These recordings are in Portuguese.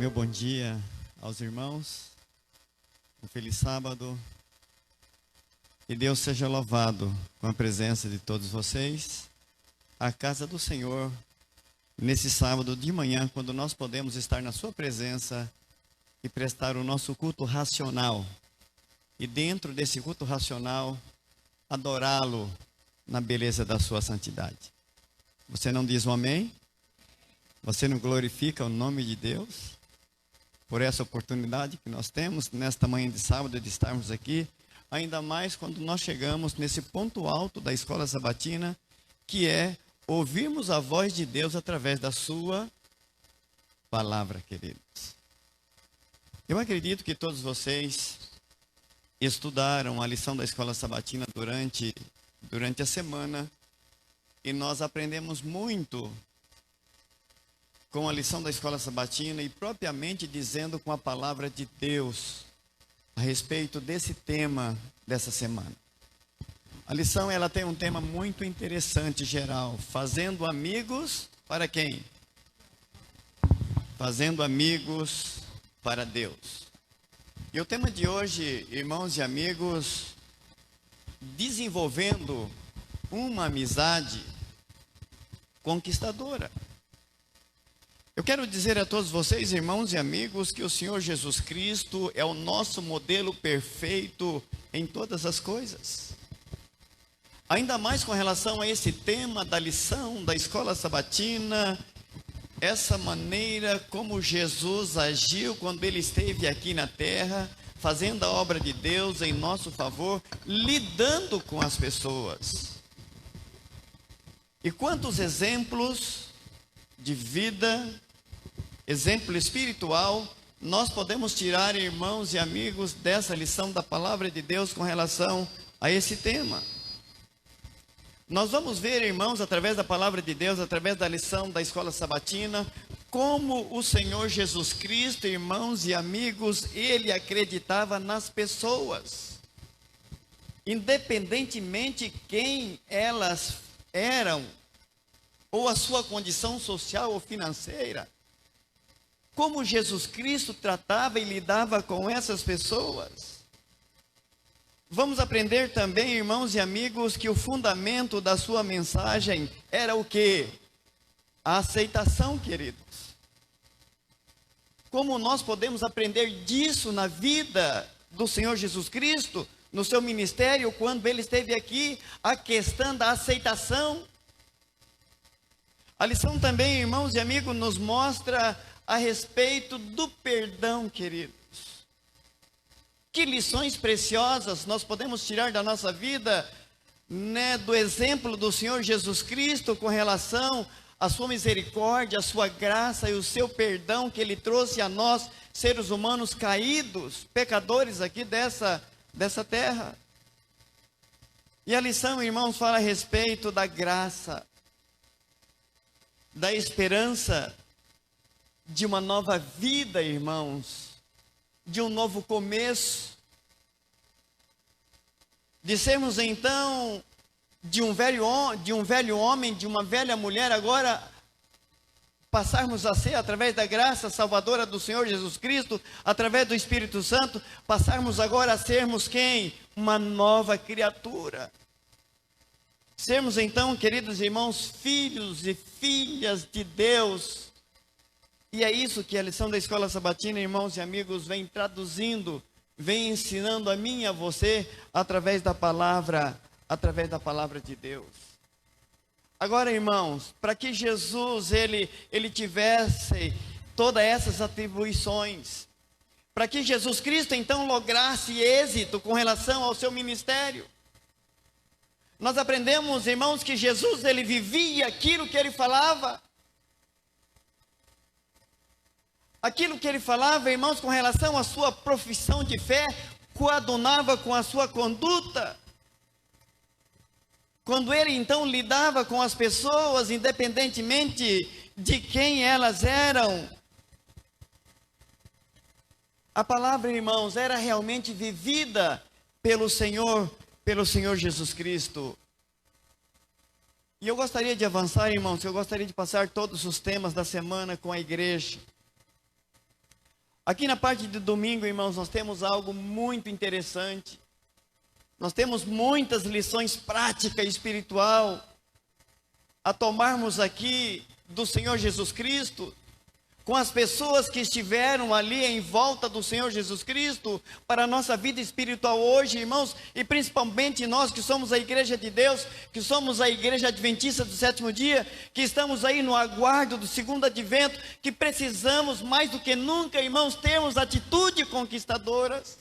Meu bom dia aos irmãos, um feliz sábado, e Deus seja louvado com a presença de todos vocês, a casa do Senhor, nesse sábado de manhã, quando nós podemos estar na sua presença e prestar o nosso culto racional, e dentro desse culto racional, adorá-lo na beleza da sua santidade. Você não diz um amém? Você não glorifica o nome de Deus? Por essa oportunidade que nós temos nesta manhã de sábado de estarmos aqui, ainda mais quando nós chegamos nesse ponto alto da escola sabatina, que é ouvirmos a voz de Deus através da sua palavra, queridos. Eu acredito que todos vocês estudaram a lição da escola sabatina durante a semana, e nós aprendemos muito com a lição da escola sabatina e propriamente dizendo com a palavra de Deus a respeito desse tema dessa semana. A lição ela tem um tema muito interessante geral, fazendo amigos para quem? Fazendo amigos para Deus. E o tema de hoje, irmãos e amigos, desenvolvendo uma amizade conquistadora. Eu quero dizer a todos vocês, irmãos e amigos, que o Senhor Jesus Cristo é o nosso modelo perfeito em todas as coisas. Ainda mais com relação a esse tema da lição da escola sabatina, essa maneira como Jesus agiu quando ele esteve aqui na terra, fazendo a obra de Deus em nosso favor, lidando com as pessoas. E quantos exemplos de vida, exemplo espiritual, nós podemos tirar, irmãos e amigos, dessa lição da palavra de Deus com relação a esse tema. Nós vamos ver, irmãos, através da palavra de Deus, através da lição da escola sabatina, como o Senhor Jesus Cristo, irmãos e amigos, ele acreditava nas pessoas, independentemente quem elas eram, ou a sua condição social ou financeira. Como Jesus Cristo tratava e lidava com essas pessoas. Vamos aprender também, irmãos e amigos, que o fundamento da sua mensagem era o quê? A aceitação, queridos. Como nós podemos aprender disso na vida do Senhor Jesus Cristo, no seu ministério, quando ele esteve aqui, a questão da aceitação. A lição também, irmãos e amigos, nos mostra a respeito do perdão, queridos. Que lições preciosas nós podemos tirar da nossa vida, né, do exemplo do Senhor Jesus Cristo com relação à sua misericórdia, à sua graça e o seu perdão que ele trouxe a nós, seres humanos caídos, pecadores aqui dessa terra. E a lição, irmãos, fala a respeito da graça, da esperança de uma nova vida, irmãos, de um novo começo, de sermos então de um velho homem, de uma velha mulher, agora passarmos a ser, através da graça salvadora do Senhor Jesus Cristo, através do Espírito Santo, passarmos agora a sermos quem? Uma nova criatura. Sermos então, queridos irmãos, filhos e filhas de Deus. E é isso que a lição da escola sabatina, irmãos e amigos, vem traduzindo, vem ensinando a mim e a você, através da palavra de Deus. Agora, irmãos, para que Jesus, ele tivesse todas essas atribuições, para que Jesus Cristo, então, lograsse êxito com relação ao seu ministério, nós aprendemos, irmãos, que Jesus, ele vivia aquilo que ele falava. Aquilo que ele falava, irmãos, com relação à sua profissão de fé, coadunava com a sua conduta. Quando ele, então, lidava com as pessoas, independentemente de quem elas eram, a palavra, irmãos, era realmente vivida pelo Senhor Jesus Cristo. E eu gostaria de avançar, irmãos, eu gostaria de passar todos os temas da semana com a igreja. Aqui na parte de domingo, irmãos, nós temos algo muito interessante. Nós temos muitas lições práticas e espiritual a tomarmos aqui do Senhor Jesus Cristo, com as pessoas que estiveram ali em volta do Senhor Jesus Cristo, para a nossa vida espiritual hoje, irmãos, e principalmente nós que somos a igreja de Deus, que somos a igreja adventista do sétimo dia, que estamos aí no aguardo do segundo advento, que precisamos mais do que nunca, irmãos, termos atitude conquistadoras,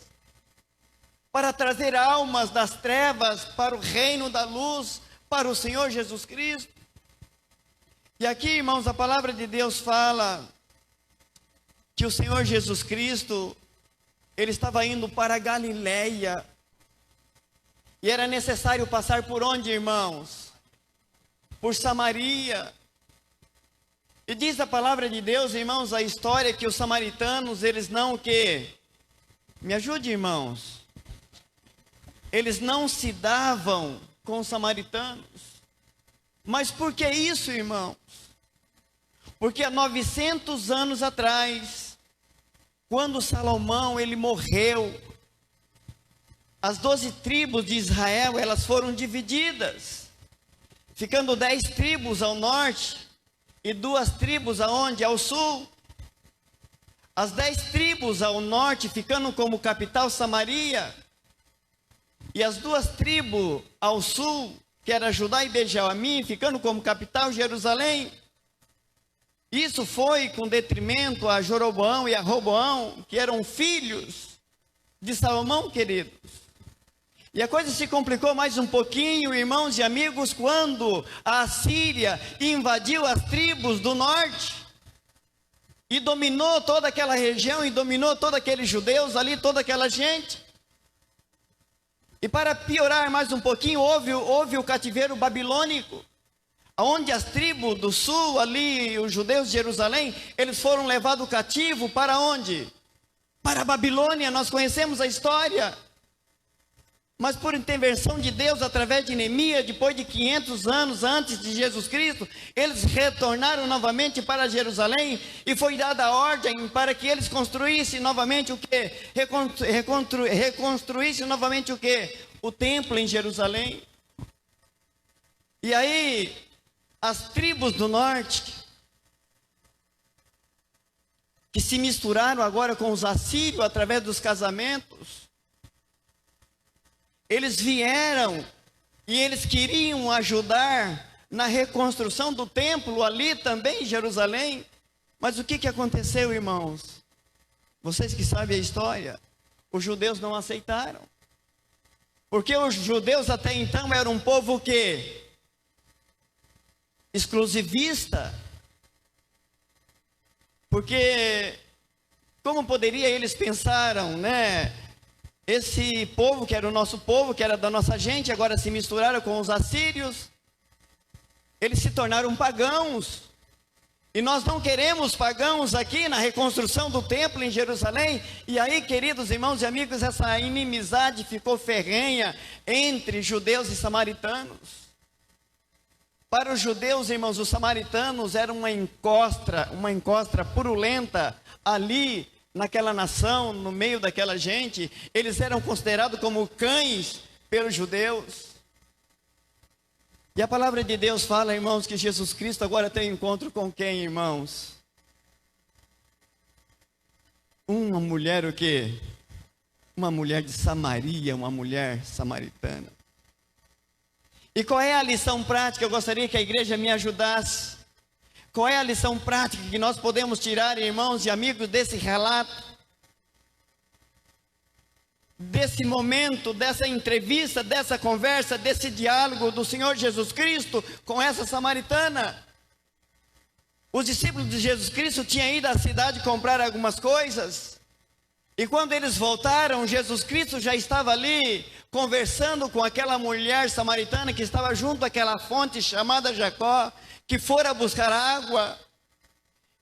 para trazer almas das trevas para o reino da luz, para o Senhor Jesus Cristo. E aqui, irmãos, a palavra de Deus fala que o Senhor Jesus Cristo, ele estava indo para a Galileia, e era necessário passar por onde, irmãos? Por Samaria. E diz a palavra de Deus, irmãos, a história que os samaritanos, eles não o quê? Me ajude, irmãos. Eles não se davam com os samaritanos. Mas por que isso, irmãos? Porque há 900 anos atrás, quando Salomão ele morreu, as 12 tribos de Israel, elas foram divididas, ficando 10 tribos ao norte e 2 tribos aonde? Ao sul. As 10 tribos ao norte ficando como capital Samaria, e as 2 tribos ao sul, que era Judá e Benjamim, ficando como capital Jerusalém. Isso foi com detrimento a Jeroboão e a Roboão, que eram filhos de Salomão, queridos. E a coisa se complicou mais um pouquinho, irmãos e amigos, quando a Assíria invadiu as tribos do norte e dominou toda aquela região e dominou todos aqueles judeus ali, toda aquela gente. E para piorar mais um pouquinho, houve o cativeiro babilônico, onde as tribos do sul, ali, os judeus de Jerusalém, eles foram levados cativo para onde? Para a Babilônia. Nós conhecemos a história. Mas por intervenção de Deus, através de Neemias, depois de 500 anos antes de Jesus Cristo, eles retornaram novamente para Jerusalém, e foi dada a ordem para que eles construíssem novamente o quê? Reconstruíssem novamente o quê? O templo em Jerusalém. E aí, as tribos do norte, que se misturaram agora com os assírios através dos casamentos, eles vieram e eles queriam ajudar na reconstrução do templo ali também em Jerusalém. Mas o que aconteceu, irmãos? Vocês que sabem a história, os judeus não aceitaram. Porque os judeus até então eram um povo que exclusivista. Porque como poderia eles pensaram, né? Esse povo que era o nosso povo, que era da nossa gente, agora se misturaram com os assírios. Eles se tornaram pagãos. E nós não queremos pagãos aqui na reconstrução do templo em Jerusalém. E aí, queridos irmãos e amigos, essa inimizade ficou ferrenha entre judeus e samaritanos. Para os judeus, irmãos, os samaritanos eram uma encostra purulenta ali naquela nação, no meio daquela gente. Eles eram considerados como cães pelos judeus. E a palavra de Deus fala, irmãos, que Jesus Cristo agora tem encontro com quem, irmãos? Uma mulher o quê? Uma mulher de Samaria, uma mulher samaritana. E qual é a lição prática? Eu gostaria que a igreja me ajudasse. Qual é a lição prática que nós podemos tirar, irmãos e amigos, desse relato? Desse momento, dessa entrevista, dessa conversa, desse diálogo do Senhor Jesus Cristo com essa samaritana. Os discípulos de Jesus Cristo tinham ido à cidade comprar algumas coisas. E quando eles voltaram, Jesus Cristo já estava ali conversando com aquela mulher samaritana que estava junto àquela fonte chamada Jacó, que fora buscar água.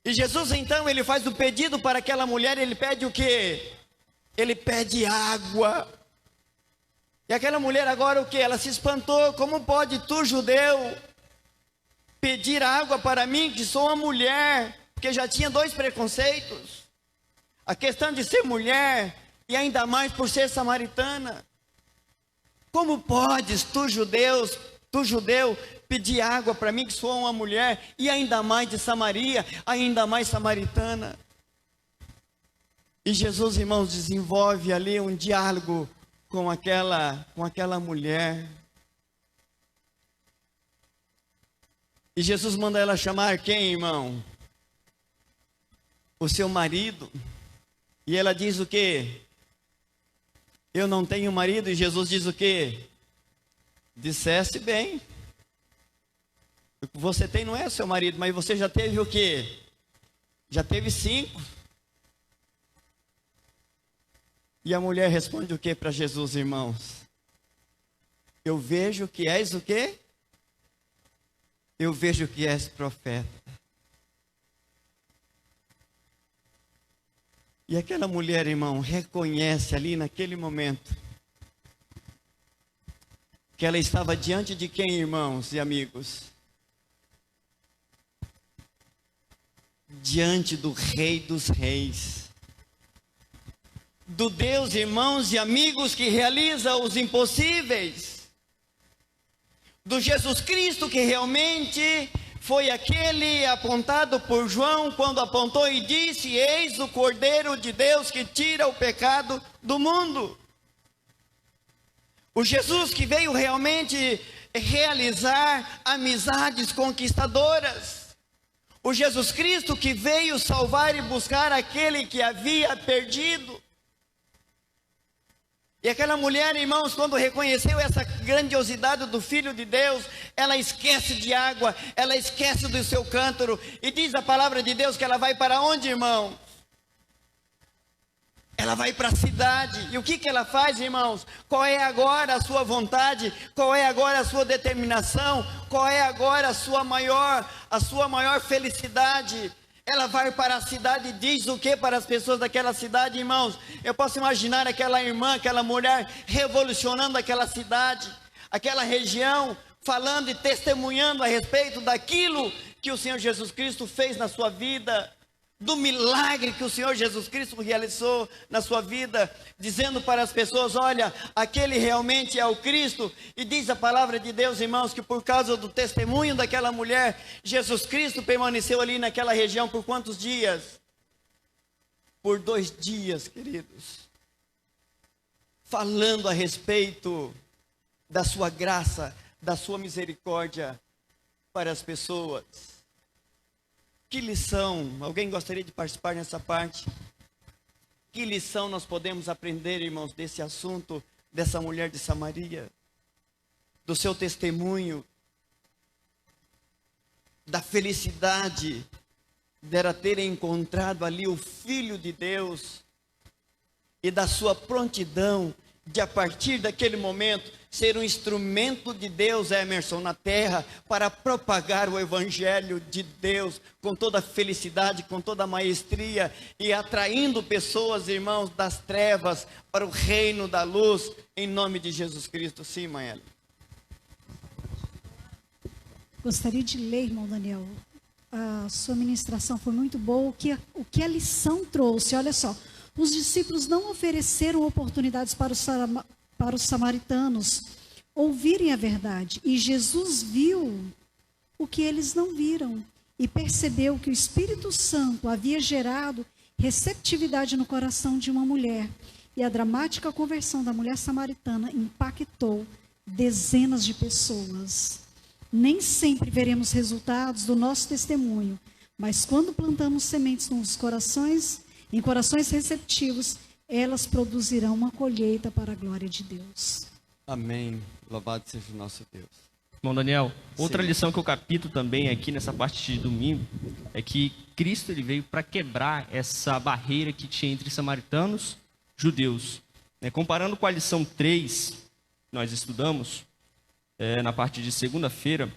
E Jesus então, ele faz o pedido para aquela mulher. Ele pede o quê? Ele pede água. E aquela mulher agora o quê? Ela se espantou. Como pode tu, judeu, pedir água para mim, que sou uma mulher? Porque já tinha 2 preconceitos. A questão de ser mulher, e ainda mais por ser samaritana. Como podes, tu judeu, pedir água para mim que sou uma mulher, e ainda mais de Samaria, ainda mais samaritana? E Jesus, irmãos, desenvolve ali um diálogo com aquela mulher. E Jesus manda ela chamar quem, irmão? O seu marido. E ela diz o quê? Eu não tenho marido. E Jesus diz o quê? Disseste bem. O que você tem não é o seu marido, mas você já teve o quê? Já teve 5. E a mulher responde o quê para Jesus, irmãos? Eu vejo que és o quê? Eu vejo que és profeta. E aquela mulher, irmão, reconhece ali naquele momento que ela estava diante de quem, irmãos e amigos? Diante do Rei dos Reis. Do Deus, irmãos e amigos, que realiza os impossíveis. Do Jesus Cristo, que realmente foi aquele apontado por João, quando apontou e disse: eis o Cordeiro de Deus que tira o pecado do mundo. O Jesus que veio realmente realizar amizades conquistadoras. O Jesus Cristo que veio salvar e buscar aquele que havia perdido. E aquela mulher, irmãos, quando reconheceu essa grandiosidade do Filho de Deus, ela esquece de água, ela esquece do seu cântaro, e diz a palavra de Deus que ela vai para onde, irmão? Ela vai para a cidade. E o que ela faz, irmãos? Qual é agora a sua vontade? Qual é agora a sua determinação? Qual é agora a sua maior felicidade? Ela vai para a cidade e diz o que para as pessoas daquela cidade, irmãos? Eu posso imaginar aquela irmã, aquela mulher revolucionando aquela cidade, aquela região, falando e testemunhando a respeito daquilo que o Senhor Jesus Cristo fez na sua vida, do milagre que o Senhor Jesus Cristo realizou na sua vida, dizendo para as pessoas: olha, aquele realmente é o Cristo. E diz a palavra de Deus, irmãos, que por causa do testemunho daquela mulher, Jesus Cristo permaneceu ali naquela região por quantos dias? Por 2 dias, queridos, falando a respeito da sua graça, da sua misericórdia para as pessoas. Que lição, alguém gostaria de participar nessa parte? Que lição nós podemos aprender, irmãos, desse assunto, dessa mulher de Samaria? Do seu testemunho, da felicidade dela ter encontrado ali o Filho de Deus, e da sua prontidão de, a partir daquele momento, ser um instrumento de Deus, Emerson, na terra, para propagar o Evangelho de Deus, com toda a felicidade, com toda a maestria, e atraindo pessoas, irmãos, das trevas, para o reino da luz, em nome de Jesus Cristo. Sim, Maela. Gostaria de ler, irmão Daniel. A sua ministração foi muito boa. O que a lição trouxe, olha só. Os discípulos não ofereceram oportunidades para os samaritanos ouvirem a verdade. E Jesus viu o que eles não viram. E percebeu que o Espírito Santo havia gerado receptividade no coração de uma mulher. E a dramática conversão da mulher samaritana impactou dezenas de pessoas. Nem sempre veremos resultados do nosso testemunho, mas quando plantamos sementes nos corações, em corações receptivos, elas produzirão uma colheita para a glória de Deus. Amém. Louvado seja o nosso Deus. Bom, Daniel, outra Sim. lição que eu capto também aqui nessa parte de domingo é que Cristo ele veio para quebrar essa barreira que tinha entre samaritanos e judeus. Comparando com a lição 3, nós estudamos na parte de segunda-feira,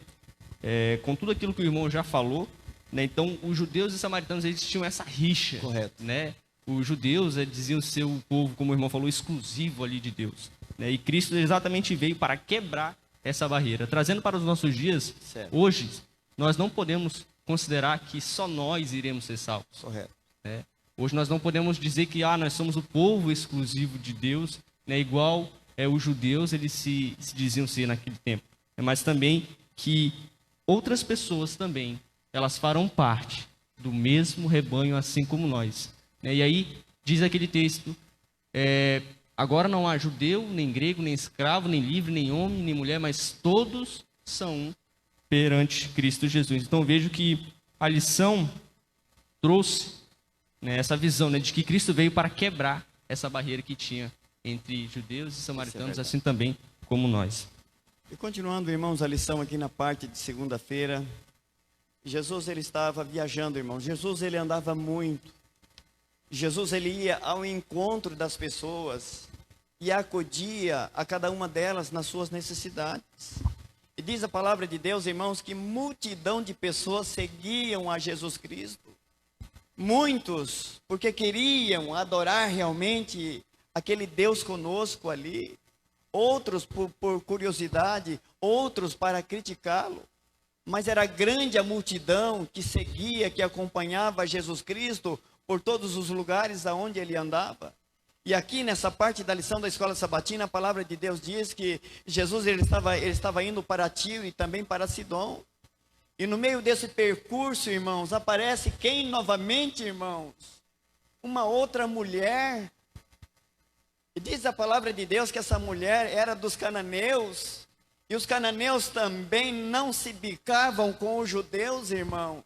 com tudo aquilo que o irmão já falou, né? Então, os judeus e samaritanos, eles tinham essa rixa. Correto. Né? Os judeus diziam ser o povo, como o irmão falou, exclusivo ali de Deus. Né? E Cristo exatamente veio para quebrar essa barreira. Trazendo para os nossos dias, Certo. hoje, nós não podemos considerar que só nós iremos ser salvos. Correto. Né? Hoje nós não podemos dizer que nós somos o povo exclusivo de Deus, né, igual os judeus eles se diziam ser naquele tempo. Mas também que outras pessoas também, elas farão parte do mesmo rebanho, assim como nós. Né? E aí diz aquele texto, agora não há judeu, nem grego, nem escravo, nem livre, nem homem, nem mulher, mas todos são um perante Cristo Jesus. Então vejo que a lição trouxe, né, essa visão, né, de que Cristo veio para quebrar essa barreira que tinha entre judeus e samaritanos, assim também como nós. E continuando, irmãos, a lição aqui na parte de segunda-feira, Jesus ele estava viajando, irmãos. Jesus ele andava muito. Jesus ele ia ao encontro das pessoas e acudia a cada uma delas nas suas necessidades. E diz a palavra de Deus, irmãos, que multidão de pessoas seguiam a Jesus Cristo. Muitos, porque queriam adorar realmente aquele Deus conosco ali. Outros por curiosidade, outros para criticá-lo. Mas era grande a multidão que seguia, que acompanhava Jesus Cristo por todos os lugares aonde ele andava. E aqui nessa parte da lição da escola sabatina, a palavra de Deus diz que Jesus ele estava indo para Tiro e também para Sidom. E no meio desse percurso, irmãos, aparece quem novamente, irmãos? Uma outra mulher. E diz a palavra de Deus que essa mulher era dos cananeus. E os cananeus também não se bicavam com os judeus, irmãos.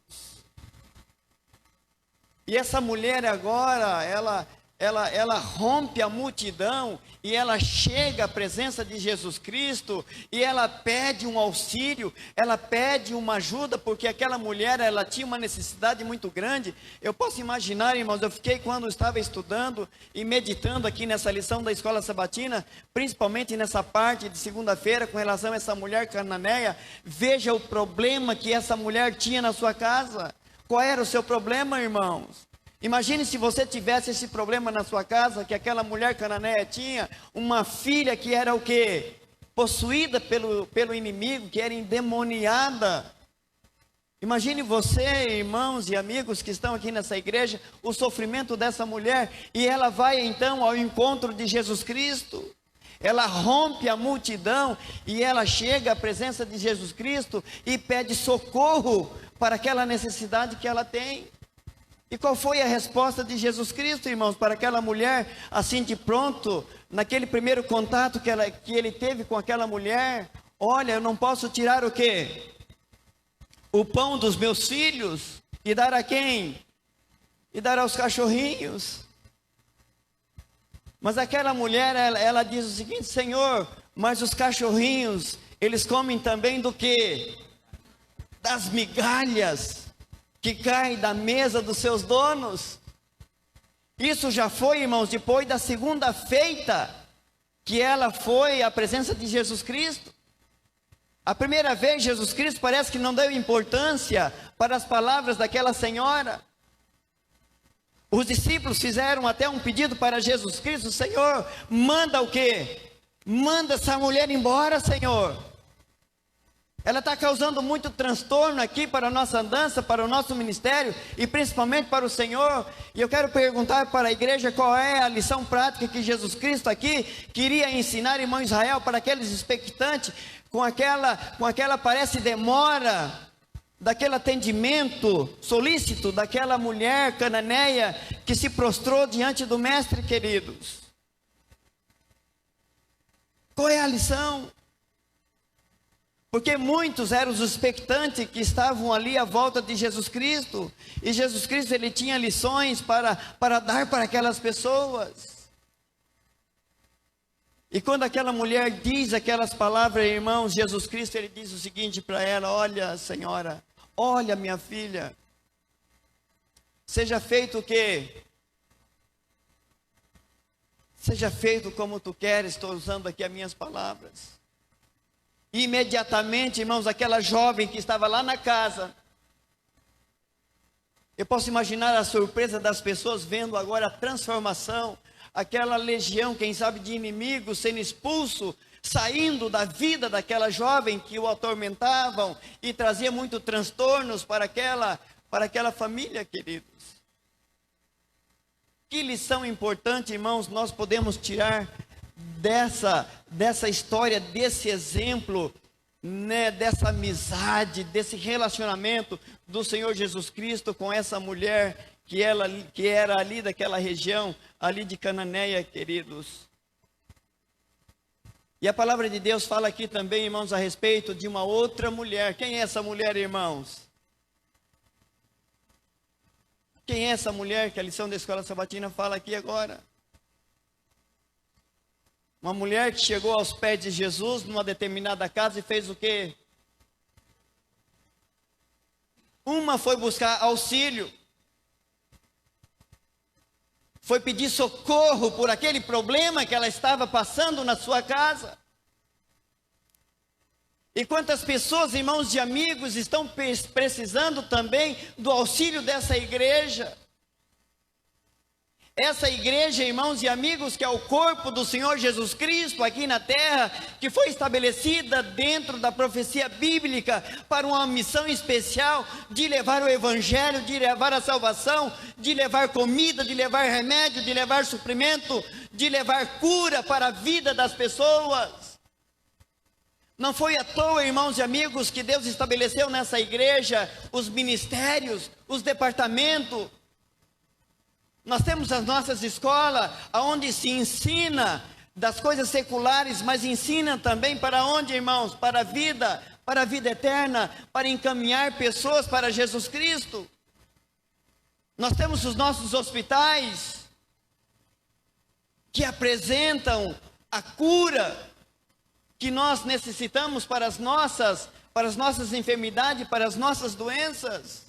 E essa mulher agora, ela rompe a multidão e ela chega à presença de Jesus Cristo e ela pede um auxílio, ela pede uma ajuda, porque aquela mulher, ela tinha uma necessidade muito grande. Eu posso imaginar, irmãos, eu fiquei quando estava estudando e meditando aqui nessa lição da escola sabatina, principalmente nessa parte de segunda-feira com relação a essa mulher cananeia. Veja o problema que essa mulher tinha na sua casa. Qual era o seu problema, irmãos? Imagine se você tivesse esse problema na sua casa, que aquela mulher cananeia tinha, uma filha que era o quê? Possuída pelo inimigo, que era endemoniada. Imagine você, irmãos e amigos que estão aqui nessa igreja, o sofrimento dessa mulher, e ela vai então ao encontro de Jesus Cristo. Ela rompe a multidão e ela chega à presença de Jesus Cristo e pede socorro para aquela necessidade que ela tem. E qual foi a resposta de Jesus Cristo, irmãos, para aquela mulher, assim de pronto, naquele primeiro contato que ele teve com aquela mulher? Olha, eu não posso tirar o quê? O pão dos meus filhos e dar a quem? E dar aos cachorrinhos. Mas aquela mulher, ela diz o seguinte: Senhor, mas os cachorrinhos, eles comem também do quê? Das migalhas que cai da mesa dos seus donos. Isso já foi, irmãos, depois da segunda feita que ela foi à presença de Jesus Cristo. A primeira vez Jesus Cristo parece que não deu importância para as palavras daquela senhora. Os discípulos fizeram até um pedido para Jesus Cristo: Senhor, manda o quê? Manda essa mulher embora, Senhor. Ela está causando muito transtorno aqui para a nossa andança, para o nosso ministério e principalmente para o Senhor. E eu quero perguntar para a igreja qual é a lição prática que Jesus Cristo aqui queria ensinar, irmão Israel, para aqueles expectantes, com aquela parece demora, daquele atendimento solícito daquela mulher cananeia que se prostrou diante do mestre, queridos. Qual é a lição? Porque muitos eram os expectantes que estavam ali à volta de Jesus Cristo. E Jesus Cristo, ele tinha lições para dar para aquelas pessoas. E quando aquela mulher diz aquelas palavras, irmãos, Jesus Cristo, ele diz o seguinte para ela: olha, senhora, olha, minha filha, seja feito o quê? Seja feito como tu queres. Estou usando aqui as minhas palavras. Imediatamente, irmãos, aquela jovem que estava lá na casa, eu posso imaginar a surpresa das pessoas vendo agora a transformação, aquela legião, quem sabe, de inimigos sendo expulso, saindo da vida daquela jovem que o atormentavam e trazia muito transtornos para aquela família, queridos. Que lição importante, irmãos, nós podemos tirar dessa história, desse exemplo, né, dessa amizade, desse relacionamento do Senhor Jesus Cristo com essa mulher que era ali daquela região, ali de Cananéia, queridos. E a palavra de Deus fala aqui também, irmãos, a respeito de uma outra mulher. Quem é essa mulher, irmãos? Quem é essa mulher que a lição da escola sabatina fala aqui agora? Uma mulher que chegou aos pés de Jesus numa determinada casa e fez o quê? Uma foi buscar auxílio. Foi pedir socorro por aquele problema que ela estava passando na sua casa. E quantas pessoas, irmãos e amigos, estão precisando também do auxílio dessa igreja? Essa igreja, irmãos e amigos, que é o corpo do Senhor Jesus Cristo aqui na terra, que foi estabelecida dentro da profecia bíblica para uma missão especial de levar o evangelho, de levar a salvação, de levar comida, de levar remédio, de levar suprimento, de levar cura para a vida das pessoas. Não foi à toa, irmãos e amigos, que Deus estabeleceu nessa igreja os ministérios, os departamentos. Nós temos as nossas escolas, onde se ensina das coisas seculares, mas ensina também para onde, irmãos? Para a vida eterna, para encaminhar pessoas para Jesus Cristo. Nós temos os nossos hospitais, que apresentam a cura que nós necessitamos para as nossas enfermidades, para as nossas doenças.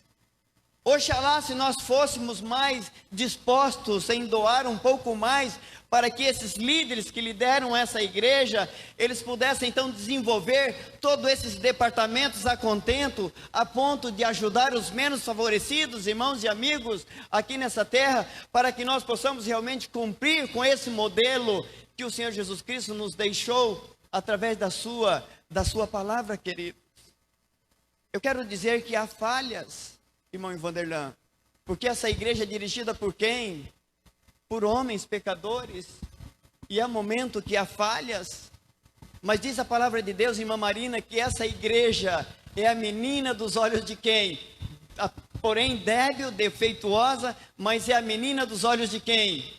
Oxalá se nós fôssemos mais dispostos em doar um pouco mais, para que esses líderes que lideram essa igreja, eles pudessem então desenvolver todos esses departamentos a contento, a ponto de ajudar os menos favorecidos, irmãos e amigos, aqui nessa terra, para que nós possamos realmente cumprir com esse modelo que o Senhor Jesus Cristo nos deixou, através da sua palavra, queridos. Eu quero dizer que há falhas, irmão Vanderlan, porque essa igreja é dirigida por quem? Por homens pecadores, e há momento que há falhas, mas diz a palavra de Deus, irmã Marina, que essa igreja é a menina dos olhos de quem? Porém débil, defeituosa, mas é a menina dos olhos de quem?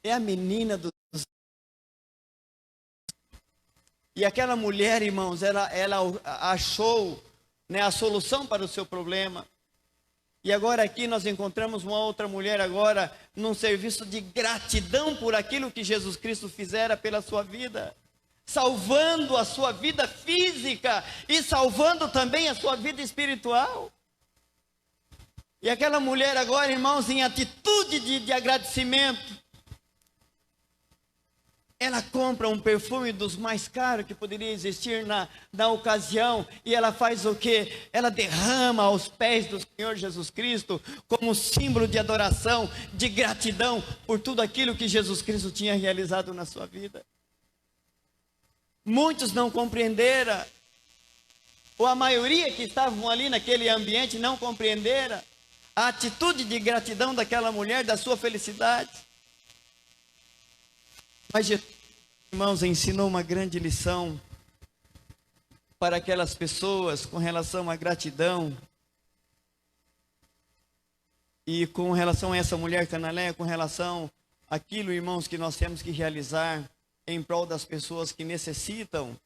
É a menina dos... E aquela mulher, irmãos, ela achou, né, a solução para o seu problema. E agora aqui nós encontramos uma outra mulher agora num serviço de gratidão por aquilo que Jesus Cristo fizera pela sua vida, salvando a sua vida física e salvando também a sua vida espiritual. E aquela mulher agora, irmãos, em atitude de agradecimento, ela compra um perfume dos mais caros que poderia existir na ocasião, e ela faz o quê? Ela derrama aos pés do Senhor Jesus Cristo, como símbolo de adoração, de gratidão, por tudo aquilo que Jesus Cristo tinha realizado na sua vida. Muitos não compreenderam, ou a maioria que estavam ali naquele ambiente não compreenderam a atitude de gratidão daquela mulher, da sua felicidade. Mas Jesus, irmãos, ensinou uma grande lição para aquelas pessoas com relação à gratidão. E com relação a essa mulher cananeia, com relação àquilo, irmãos, que nós temos que realizar em prol das pessoas que necessitam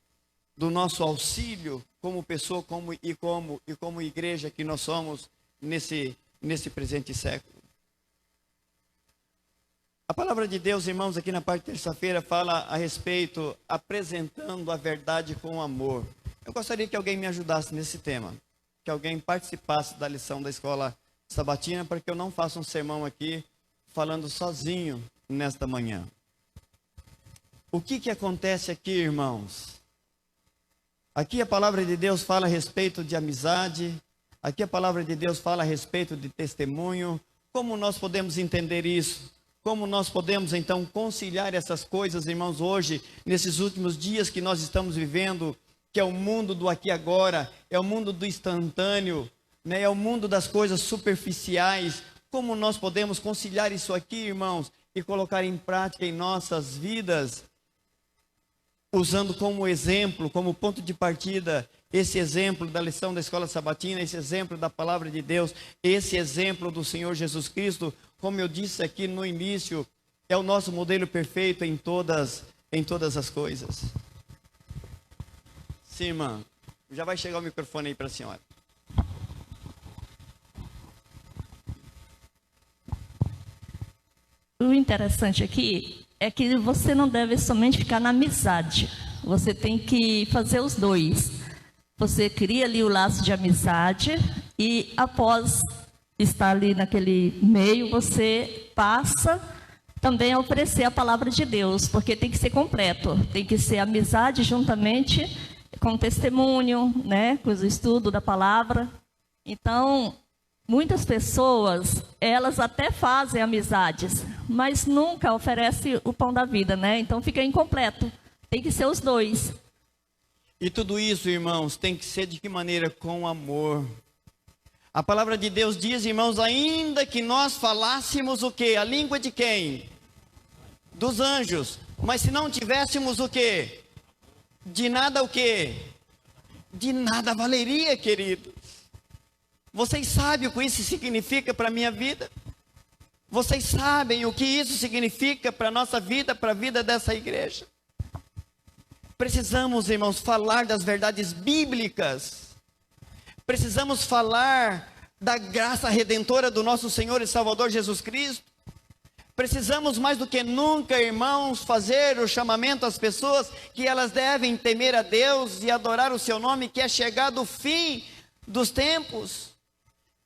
do nosso auxílio, como pessoa, como igreja que nós somos nesse presente século. A palavra de Deus, irmãos, aqui na parte de terça-feira, fala a respeito, apresentando a verdade com amor. Eu gostaria que alguém me ajudasse nesse tema, que alguém participasse da lição da escola sabatina, para que eu não faça um sermão aqui, falando sozinho nesta manhã. O que acontece aqui, irmãos? Aqui a palavra de Deus fala a respeito de amizade, aqui a palavra de Deus fala a respeito de testemunho. Como nós podemos entender isso? Como nós podemos então conciliar essas coisas, irmãos, hoje, nesses últimos dias que nós estamos vivendo, que é o mundo do aqui e agora, é o mundo do instantâneo, né? É o mundo das coisas superficiais. Como nós podemos conciliar isso aqui, irmãos, e colocar em prática em nossas vidas, usando como exemplo, como ponto de partida, esse exemplo da lição da escola sabatina, esse exemplo da palavra de Deus, esse exemplo do Senhor Jesus Cristo, como eu disse aqui no início, é o nosso modelo perfeito em todas as coisas. Sim, irmã, já vai chegar o microfone aí para a senhora. O interessante aqui é que você não deve somente ficar na amizade. Você tem que fazer os dois. Você cria ali o laço de amizade e após estar ali naquele meio, você passa também a oferecer a palavra de Deus, porque tem que ser completo. Tem que ser amizade juntamente com o testemunho, né, com o estudo da palavra. Então, muitas pessoas, elas até fazem amizades, mas nunca oferecem o pão da vida, né? Então fica incompleto. Tem que ser os dois. E tudo isso, irmãos, tem que ser de que maneira? Com amor. A palavra de Deus diz, irmãos, ainda que nós falássemos o quê? A língua de quem? Dos anjos. Mas se não tivéssemos o quê? De nada o quê? De nada valeria, querido. Vocês sabem o que isso significa para a minha vida? Vocês sabem o que isso significa para a nossa vida, para a vida dessa igreja? Precisamos, irmãos, falar das verdades bíblicas. Precisamos falar da graça redentora do nosso Senhor e Salvador Jesus Cristo. Precisamos mais do que nunca, irmãos, fazer o chamamento às pessoas que elas devem temer a Deus e adorar o seu nome, que é chegado o fim dos tempos.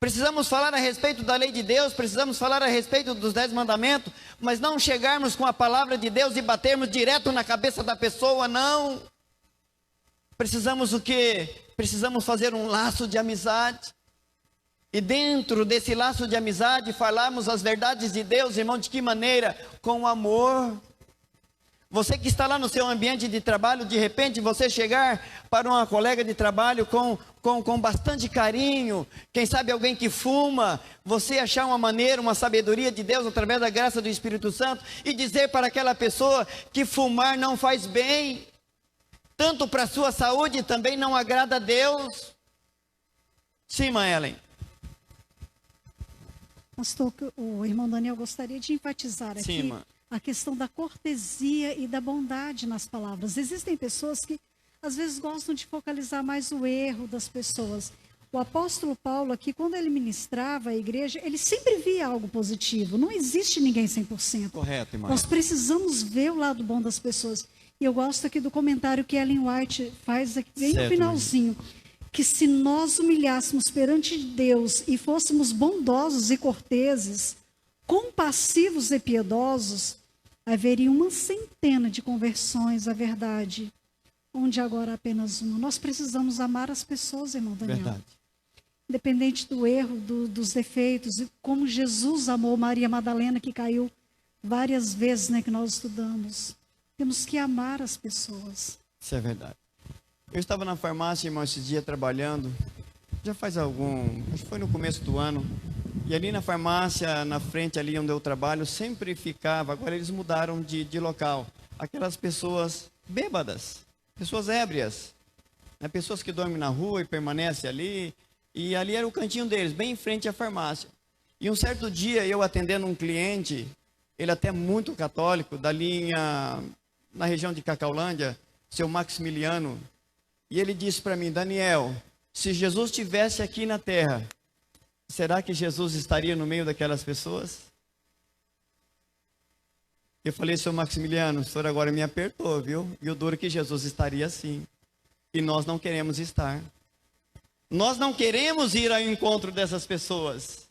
Precisamos falar a respeito da lei de Deus, precisamos falar a respeito dos 10 mandamentos, mas não chegarmos com a palavra de Deus e batermos direto na cabeça da pessoa, não. Precisamos o quê? Precisamos fazer um laço de amizade. E dentro desse laço de amizade, falarmos as verdades de Deus, irmão, de que maneira? Com amor. Você que está lá no seu ambiente de trabalho, de repente você chegar para uma colega de trabalho com bastante carinho, quem sabe alguém que fuma, você achar uma maneira, uma sabedoria de Deus através da graça do Espírito Santo e dizer para aquela pessoa que fumar não faz bem, tanto para a sua saúde também não agrada a Deus. Sim, irmã Ellen. Pastor, o irmão Daniel gostaria de enfatizar aqui. Sim, irmã. A questão da cortesia e da bondade nas palavras. Existem pessoas que, às vezes, gostam de focalizar mais o erro das pessoas. O apóstolo Paulo aqui, quando ele ministrava a igreja, ele sempre via algo positivo. Não existe ninguém 100%. Correto, irmã. Nós precisamos ver o lado bom das pessoas. E eu gosto aqui do comentário que Ellen White faz aqui bem no finalzinho. Que se nós humilhássemos perante Deus e fôssemos bondosos e corteses, compassivos e piedosos, haveria uma centena de conversões à verdade, onde agora apenas uma. Nós precisamos amar as pessoas, irmão Daniel. Verdade. Independente do erro, dos defeitos, e como Jesus amou Maria Madalena, que caiu várias vezes, né, que nós estudamos. Temos que amar as pessoas. Isso é verdade. Eu estava na farmácia, irmão, esses dias trabalhando, já faz acho que foi no começo do ano, e ali na farmácia, na frente ali onde eu trabalho, sempre ficava, agora eles mudaram de local, aquelas pessoas bêbadas, pessoas ébrias, né, pessoas que dormem na rua e permanecem ali, e ali era o cantinho deles, bem em frente à farmácia. E um certo dia, eu atendendo um cliente, ele até muito católico, dali na região de Cacaulândia, seu Maximiliano, e ele disse para mim, Daniel, se Jesus estivesse aqui na terra, será que Jesus estaria no meio daquelas pessoas? Eu falei, seu Maximiliano, o senhor agora me apertou, viu? E o duro é que Jesus estaria assim. E nós não queremos estar. Nós não queremos ir ao encontro dessas pessoas.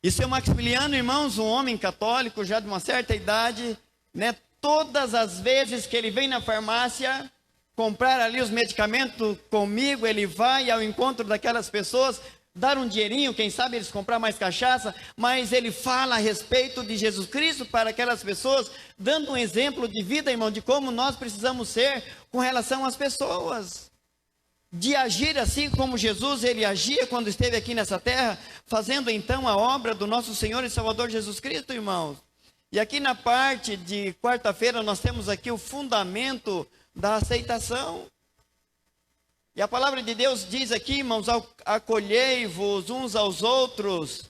E seu Maximiliano, irmãos, um homem católico, já de uma certa idade, né? Todas as vezes que ele vem na farmácia comprar ali os medicamentos comigo, ele vai ao encontro daquelas pessoas, dar um dinheirinho, quem sabe eles comprar mais cachaça, mas ele fala a respeito de Jesus Cristo para aquelas pessoas, dando um exemplo de vida, irmão, de como nós precisamos ser com relação às pessoas. de agir assim como Jesus, ele agia quando esteve aqui nessa terra, fazendo então a obra do nosso Senhor e Salvador Jesus Cristo, irmãos. E aqui na parte de quarta-feira nós temos aqui o fundamento da aceitação. E a palavra de Deus diz aqui, irmãos, acolhei-vos uns aos outros,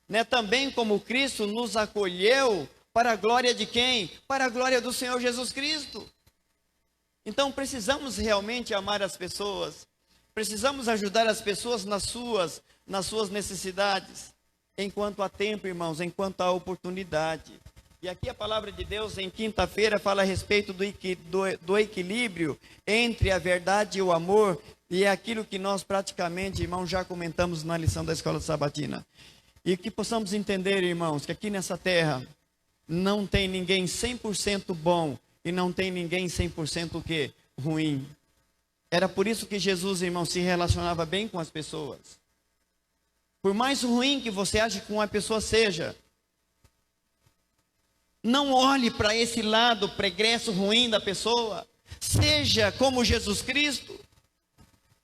né? Também como Cristo nos acolheu, para a glória de quem? Para a glória do Senhor Jesus Cristo. Então precisamos realmente amar as pessoas, precisamos ajudar as pessoas nas suas necessidades, enquanto há tempo, irmãos, enquanto há oportunidade. E aqui a palavra de Deus em quinta-feira fala a respeito do equilíbrio entre a verdade e o amor, e é aquilo que nós praticamente, irmãos, já comentamos na lição da Escola Sabatina. E que possamos entender, irmãos, que aqui nessa terra não tem ninguém 100% bom e não tem ninguém 100% o quê? Ruim. Era por isso que Jesus, irmão, se relacionava bem com as pessoas. Por mais ruim que você ache que uma pessoa seja, não olhe para esse lado pregresso ruim da pessoa. Seja como Jesus Cristo.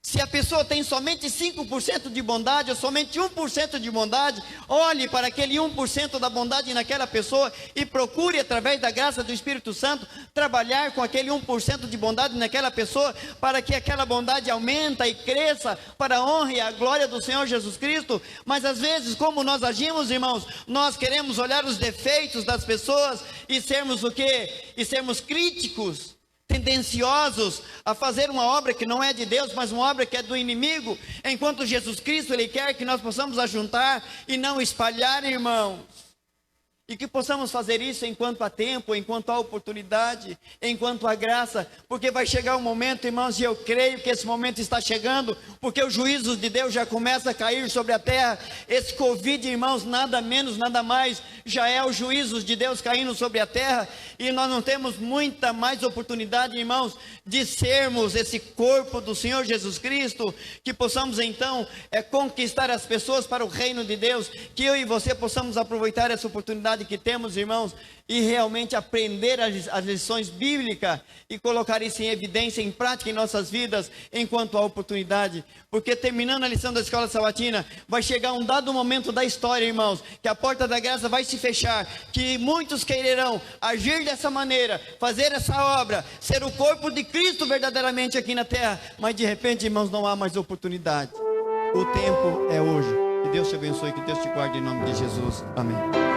Se a pessoa tem somente 5% de bondade ou somente 1% de bondade, olhe para aquele 1% da bondade naquela pessoa e procure, através da graça do Espírito Santo, trabalhar com aquele 1% de bondade naquela pessoa, para que aquela bondade aumente e cresça para a honra e a glória do Senhor Jesus Cristo. Mas às vezes, como nós agimos, irmãos, nós queremos olhar os defeitos das pessoas e sermos o quê? E sermos críticos, tendenciosos a fazer uma obra que não é de Deus, mas uma obra que é do inimigo, enquanto Jesus Cristo, Ele quer que nós possamos ajuntar e não espalhar, irmãos. E que possamos fazer isso enquanto há tempo, enquanto há oportunidade, enquanto há graça, porque vai chegar um momento, irmãos, e eu creio que esse momento está chegando, porque os juízos de Deus já começam a cair sobre a terra. Esse Covid, irmãos, nada menos, nada mais, já é os juízos de Deus caindo sobre a terra, e nós não temos muita mais oportunidade, irmãos, de sermos esse corpo do Senhor Jesus Cristo, que possamos então conquistar as pessoas para o reino de Deus, que eu e você possamos aproveitar essa oportunidade que temos, irmãos, e realmente aprender as lições bíblicas e colocar isso em evidência, em prática em nossas vidas, enquanto há oportunidade. Porque terminando a lição da Escola Sabatina, vai chegar um dado momento da história, irmãos, que a porta da graça vai se fechar, que muitos quererão agir dessa maneira, fazer essa obra, ser o corpo de Cristo verdadeiramente aqui na terra, mas de repente, irmãos, não há mais oportunidade. O tempo é hoje. Que Deus te abençoe, que Deus te guarde em nome de Jesus. Amém.